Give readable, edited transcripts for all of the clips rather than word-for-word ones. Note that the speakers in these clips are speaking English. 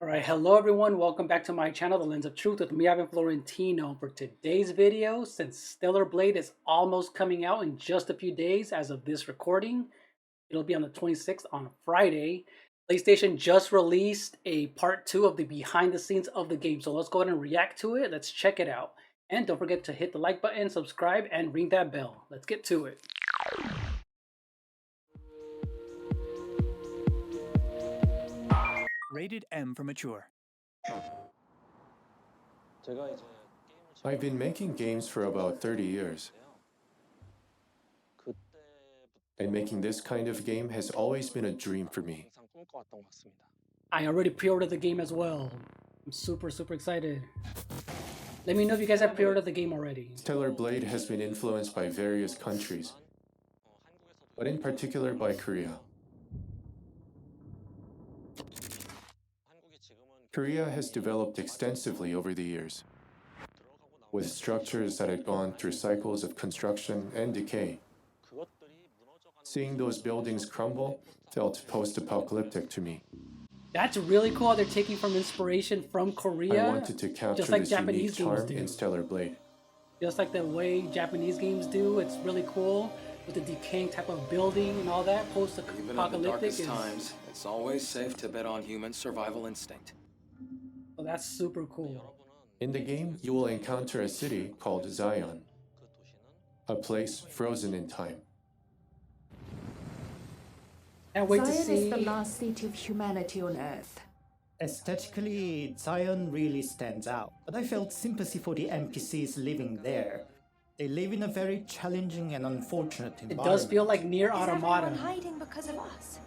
Alright, hello everyone, welcome back to my channel, The Lens of Truth with me, Ivan Florentino. For today's video, since Stellar Blade is almost coming out in just a few days as of this recording, it'll be on the 26th on Friday. PlayStation just released a part 2 of the behind the scenes of the game, so let's go ahead and react to it. Let's check it out. And don't forget to hit the like button, subscribe, and ring that bell. Let's get to it. Rated M for mature. I've been making games for about 30 years. And making this kind of game has always been a dream for me. I already pre-ordered the game as well. I'm super excited. Let me know if you guys have pre-ordered the game already. Stellar Blade has been influenced by various countries, but in particular by Korea. Korea has developed extensively over the years, with structures that had gone through cycles of construction and decay. Seeing those buildings crumble felt post-apocalyptic to me. That's really cool how they're taking from inspiration from Korea. I wanted to capture just like this Japanese unique charm games do. in Stellar Blade. Just like the way Japanese games do, it's really cool with the decaying type of building and all that. Post-apocalyptic. Even in the darkest times, it's always safe to bet on human survival instinct. So that's super cool. In the game, you will encounter a city called Zion, a place frozen in time. Can't wait to Zion see. is the last city of humanity on Earth. Aesthetically, Zion really stands out, but I felt sympathy for the NPCs living there. They live in a very challenging and unfortunate It environment. does feel like Near Is Automata. everyone hiding because of us?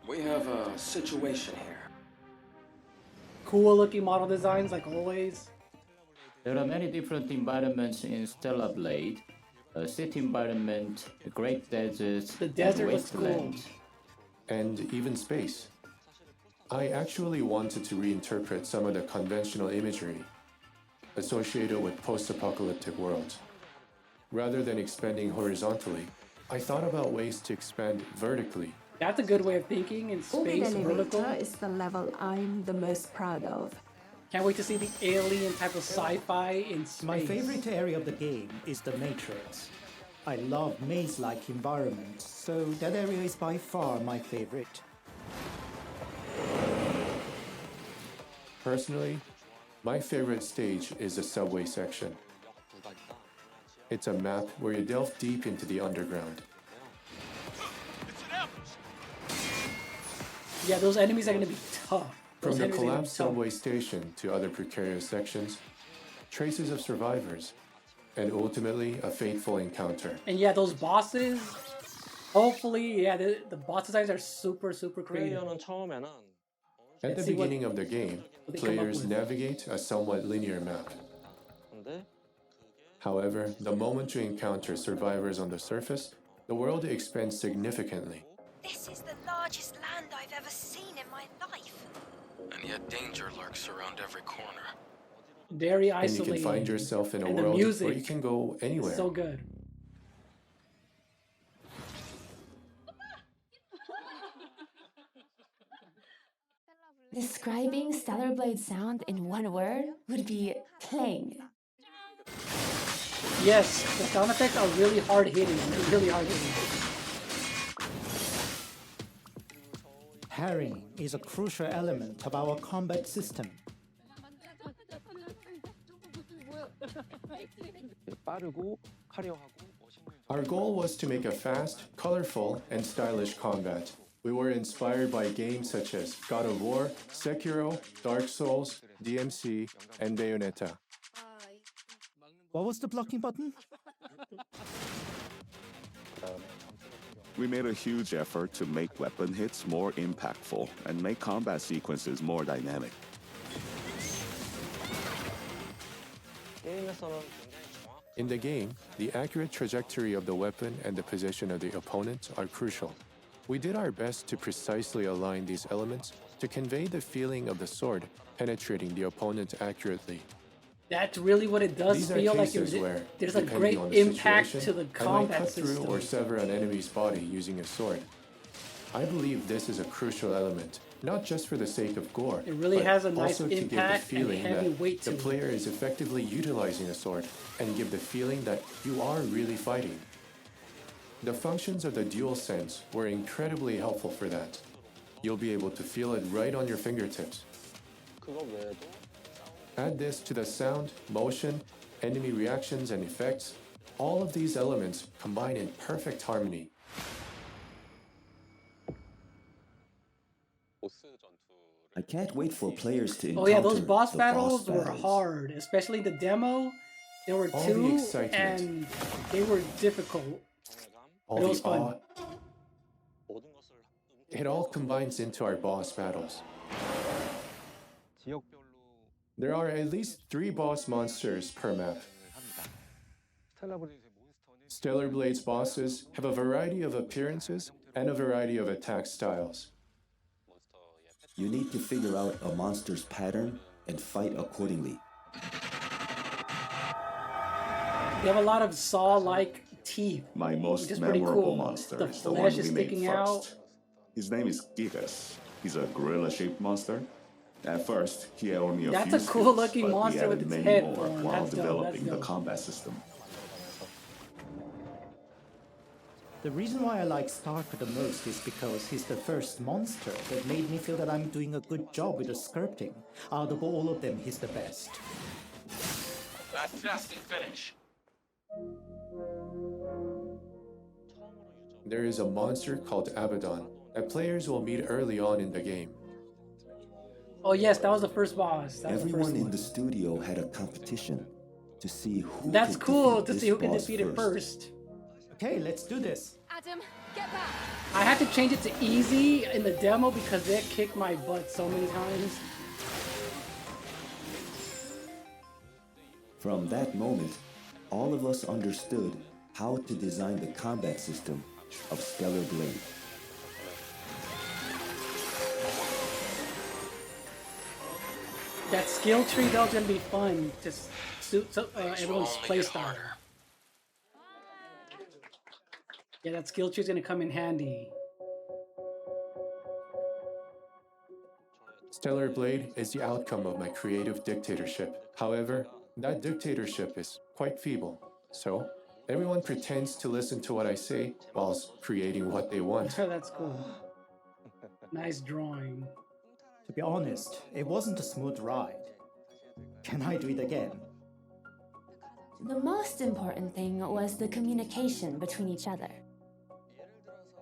We have a situation here. Cool looking model designs like always. There are many different environments in Stellar Blade. A city environment, the great deserts, The desert and looks cool. wasteland. And even space. I actually wanted to reinterpret some of the conventional imagery associated with post-apocalyptic worlds. Rather than expanding horizontally, I thought about ways to expand vertically. That's a good way of thinking in Orbit space, vertical. Elevator is the level I'm the most proud of. Can't wait to see the alien type of sci-fi in space. My favorite area of the game is the Matrix. I love maze-like environments, so that area is by far my favorite. Personally, my favorite stage is the subway section. It's a map where you delve deep into the underground. Yeah, those enemies are gonna be tough. From Those the enemies are gonna be collapsed tough. subway station to other precarious sections, traces of survivors, and ultimately a fateful encounter. And yeah, those bosses, hopefully, yeah, the boss designs are super creative. At the see what beginning of the game, they come up players with. navigate a somewhat linear map. However, the moment you encounter survivors on the surface, the world expands significantly. This is the largest land I've ever seen in my life. And yet danger lurks around every corner. Very And you isolated. can find yourself in a And the world music where you can go anywhere. So good. Describing Stellar Blade sound in one word would be clang. Yes, the sound effects are really hard hitting. They're really hard hitting. Parrying is a crucial element of our combat system. Our goal was to make a fast, colorful, and stylish combat. We were inspired by games such as God of War, Sekiro, Dark Souls, DMC, and Bayonetta. What was the blocking button? We made a huge effort to make weapon hits more impactful and make combat sequences more dynamic. In the game, the accurate trajectory of the weapon and the position of the opponent are crucial. We did our best to precisely align these elements to convey the feeling of the sword penetrating the opponent accurately. That's really what it does These are feel like. cases where, There's a depending great on the impact situation, to the I might combat cut through system. or sever an enemy's body using a sword. I believe this is a crucial element not just for the sake of gore, It really but has a nice also to give the impact and feeling heavy that weight the to it. player is effectively utilizing a sword and give the feeling that you are really fighting. The functions of the DualSense were incredibly helpful for that. You'll be able to feel it right on your fingertips. Add this to the sound, motion, enemy reactions and effects. All of these elements combine in perfect harmony. I can't wait for players to Oh encounter yeah, those boss the battles were hard, especially the demo. There were All the two, excitement. and they were difficult. All But it was the fun. awe. It all combines into our boss battles. There are at least 3 boss monsters per map. Stellar Blade's bosses have a variety of appearances and a variety of attack styles. You need to figure out a monster's pattern and fight accordingly. They have a lot of saw-like teeth, My which most is pretty memorable cool. monster The is the one flesh we is made sticking first. out. His name is Gigas. He's a gorilla-shaped monster. At first, he had only a That's few a skills, cool-looking but we monster added with its many head more formed. while That's dope, developing that's the dope. combat system. The reason why I like Starker the most is because he's the first monster that made me feel that I'm doing a good job with the sculpting. Out of all of them, he's the best. That's just a finish. There is a monster called Abaddon that players will meet early on in the game. Oh yes, that was the first boss. That was the Everyone first in one. the studio had a competition to see who That's could cool defeat to this see who can boss defeat it first. Okay, let's do this. Adam, get back! I had to change it to easy in the demo because it kicked my butt so many times. From that moment, all of us understood how to design the combat system of Stellar Blade. That skill tree though is gonna be fun to suit everyone's playstyle. Yeah, that skill tree is gonna come in handy. Stellar Blade is the outcome of my creative dictatorship. However, that dictatorship is quite feeble. So, everyone pretends to listen to what I say whilst creating what they want. That's cool. Nice drawing. To be honest, it wasn't a smooth ride. Can I do it again? The most important thing was the communication between each other.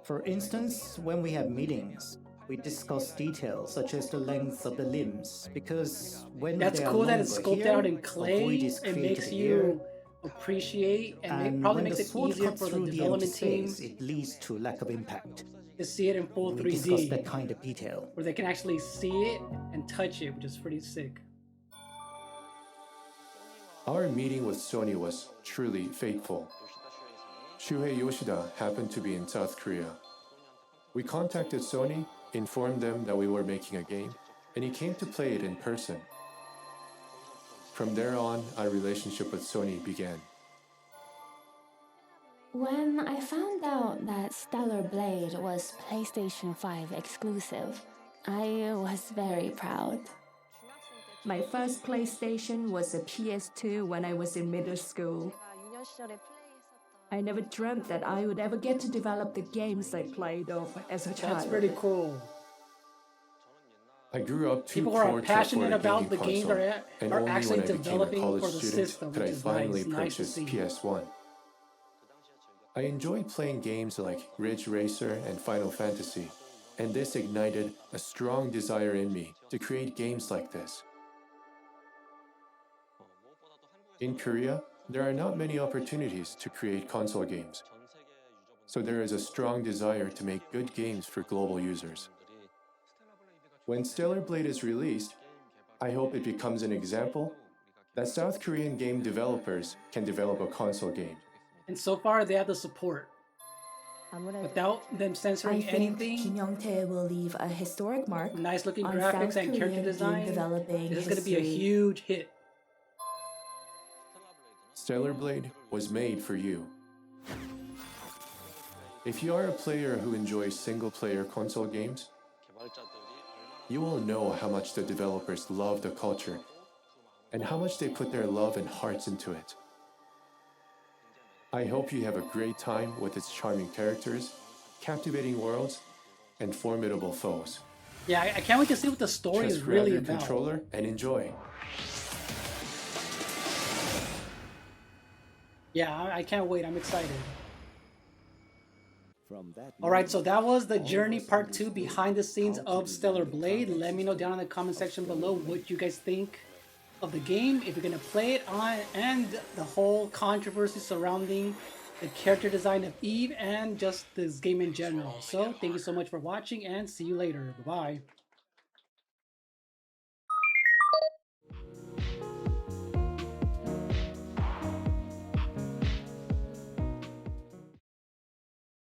For instance, when we have meetings, we discuss details such as the length of the limbs, because when That's they are cool that longer it's sculpted here, out in a clay. void is It created makes here, you appreciate and it probably when makes the it sword easier cuts for the through the development empty team space, it leads to lack of impact. to see it in full We discuss 3D, that kind of detail. where they can actually see it and touch it, which is pretty sick. Our meeting with Sony was truly fateful. Shuhei Yoshida happened to be in South Korea. We contacted Sony, informed them that we were making a game, and he came to play it in person. From there on, our relationship with Sony began. When I found out that Stellar Blade was PlayStation 5 exclusive, I was very proud. My first PlayStation was a PS2 when I was in middle school. I never dreamt that I would ever get to develop the games I played of as a child. That's pretty cool. I grew up too People who poor are to passionate afford a about gaming the games console, and are only actually when I became a developing college for the student system, could which I is finally nice to purchase see. PS1. I enjoyed playing games like Ridge Racer and Final Fantasy, and this ignited a strong desire in me to create games like this. In Korea, there are not many opportunities to create console games, so there is a strong desire to make good games for global users. When Stellar Blade is released, I hope it becomes an example that South Korean game developers can develop a console game. And so far, they have the support. Without them censoring I think anything, Kim Young-tae will leave a historic mark nice looking on graphics South and character Korean design, game developing this is going to be a history. huge hit. Stellar Blade was made for you. If you are a player who enjoys single-player console games, you will know how much the developers love the culture and how much they put their love and hearts into it. I hope you have a great time with its charming characters, captivating worlds, and formidable foes. Yeah, I can't wait to see what the story is Just grab really your about. controller and enjoy. Yeah, I can't wait. I'm excited. Alright, so that was the Journey Part 2 behind the scenes of Stellar Blade. Let me know down in the comment section below what you guys think of the game, if you're going to play it on, and the whole controversy surrounding the character design of Eve and just this game in general. So, thank you so much for watching and see you later. Bye-bye.